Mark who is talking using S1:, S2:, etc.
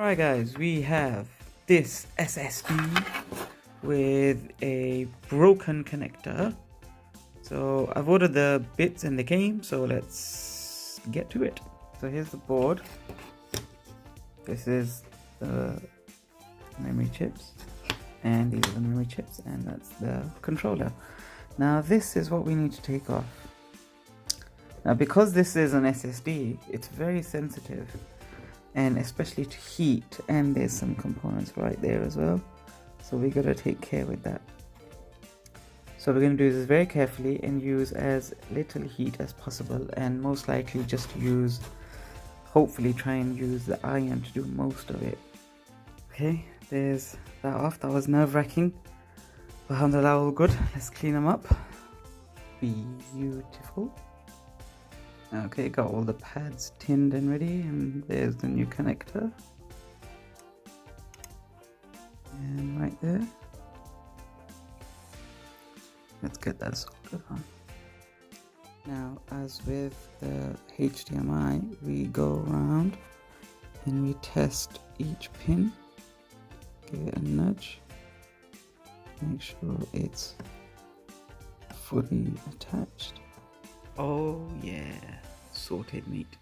S1: Alright guys, we have this SSD with a broken connector. So I've ordered the bits in the game, so let's get to it. So here's the board. This is the memory chips, and these are the memory chips, and that's the controller. Now this is what we need to take off. Now because this is an SSD, it's very sensitive, and especially to heat, and there's some components right there as well, so we gotta take care with that. So we're going to do this very carefully and use as little heat as possible, and most likely just use, hopefully try and use the iron to do most of it. Okay, there's that off. That was nerve-wracking, but alhamdulillah, all good. Let's clean them up. Beautiful. Okay, got all the pads tinned and ready, and there's the new connector. And right there. Let's get that soldered on. Now, as with the HDMI, we go around and we test each pin. Give it a nudge. Make sure it's fully attached. Oh yeah, sorted meat.